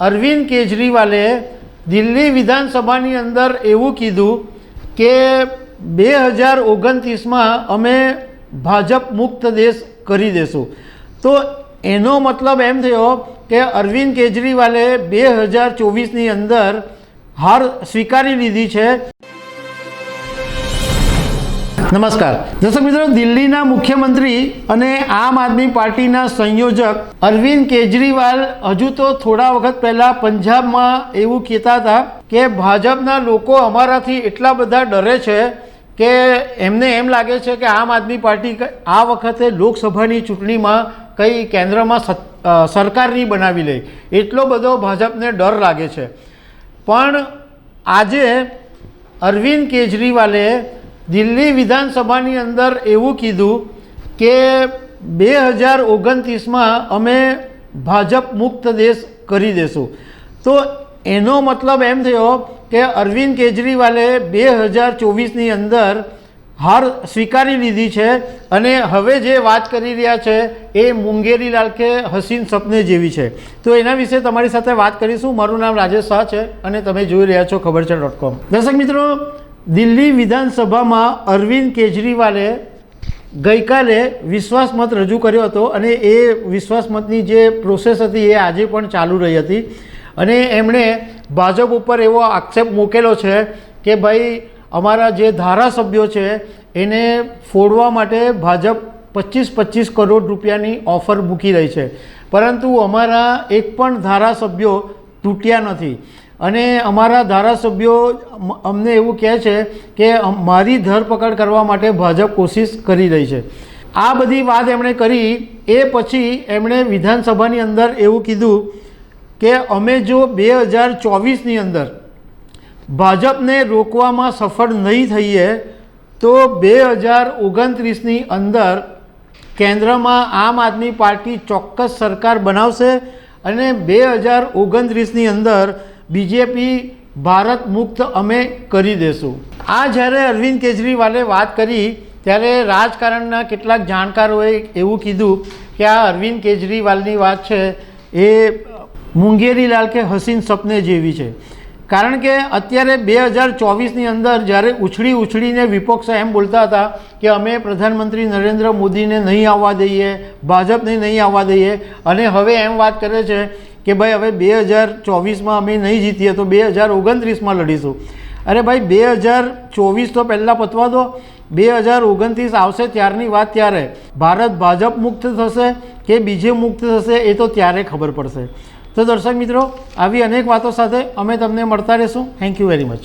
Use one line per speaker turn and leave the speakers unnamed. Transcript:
અરવિંદ કેજરીવાલે દિલ્હી વિધાનસભાની અંદર એવું કીધું કે 2029માં અમે ભાજપ મુક્ત દેશ કરી દેશું। તો એનો મતલબ એમ થયો કે અરવિંદ કેજરીવાલે 2024ની અંદર હાર સ્વીકારી લીધી છે। નમસ્કાર દર્શક મિત્રો, દિલ્હીના મુખ્યમંત્રી અને આમ આદમી પાર્ટીના સંયોજક અરવિંદ કેજરીવાલ હજુ તો થોડા વખત પહેલાં પંજાબમાં એવું કહેતા હતા કે ભાજપના લોકો અમારાથી એટલા બધા ડરે છે કે એમને એમ લાગે છે કે આમ આદમી પાર્ટી આ વખતે લોકસભાની ચૂંટણીમાં કંઈ કેન્દ્રમાં સરકાર નહીં બનાવી લે, એટલો બધો ભાજપને ડર લાગે છે। પણ આજે અરવિંદ કેજરીવાલે દિલ્હી વિધાનસભાની અંદર એવું કીધું કે 2029માં અમે ભાજપ મુક્ત દેશ કરી દેશું। તો એનો મતલબ એમ થયો કે અરવિંદ કેજરીવાલે 2024ની અંદર હાર સ્વીકારી લીધી છે અને હવે જે વાત કરી રહ્યા છે એ મુંગેરી લાલ કે હસીન સપને જેવી છે। તો એના વિશે તમારી સાથે વાત કરીશું। મારું નામ રાજેશ શાહ છે અને તમે જોઈ રહ્યા છો ખબરછે.com। દર્શક મિત્રો, દિલ્હી વિધાનસભામાં અરવિંદ કેજરીવાલે ગઈકાલે વિશ્વાસમત રજૂ કર્યો હતો અને એ વિશ્વાસમતની જે પ્રોસેસ હતી એ આજે પણ ચાલુ રહી હતી અને એમણે ભાજપ ઉપર એવો આક્ષેપ મૂકેલો છે કે ભાઈ અમારા જે ધારાસભ્યો છે એને ફોડવા માટે ભાજપ 25-25 કરોડ રૂપિયાની ઓફર મૂકી રહી છે, પરંતુ અમારા એક પણ ધારાસભ્યો તૂટ્યા નથી અને અમારા ધારાસભ્યો અમને એવું કહે છે કે મારી ધરપકડ કરવા માટે ભાજપ કોશિશ કરી રહી છે। આ બધી વાત એમણે કરી। એ પછી એમણે વિધાનસભાની અંદર એવું કીધું કે અમે જો 2024ની અંદર ભાજપને રોકવામાં સફળ નહીં થઈએ તો 2029ની અંદર કેન્દ્રમાં આમ આદમી પાર્ટી ચોક્કસ સરકાર બનાવશે અને 2029ની અંદર બીજેપી ભારત મુક્ત અમે કરી દેશું। આ જ્યારે અરવિંદ કેજરીવાલે વાત કરી ત્યારે રાજકારણના કેટલાક જાણકારોએ એવું કીધું કે આ અરવિંદ કેજરીવાલની વાત છે એ મુંગેરી લાલ કે હસીન સપને જેવી છે, કારણ કે અત્યારે 2024ની અંદર જ્યારે ઉછળીને વિપક્ષ એમ બોલતા હતા કે અમે પ્રધાનમંત્રી નરેન્દ્ર મોદીને નહીં આવવા દઈએ, ભાજપને નહીં આવવા દઈએ, અને હવે એમ વાત કરે છે કે ભાઈ હવે 2024માં અમે નહીં જીતીએ તો 2029માં લડીશું। અરે ભાઈ 2024 તો પહેલાં પતવા દો, 2029 આવશે ત્યારની વાત ત્યારે ભારત ભાજપ મુક્ત થશે કે બીજે મુક્ત થશે એ તો ત્યારે ખબર પડશે। તો દર્શક મિત્રો, આવી અનેક વાતો સાથે અમે તમને મળતા રહીશું। Thank you very much.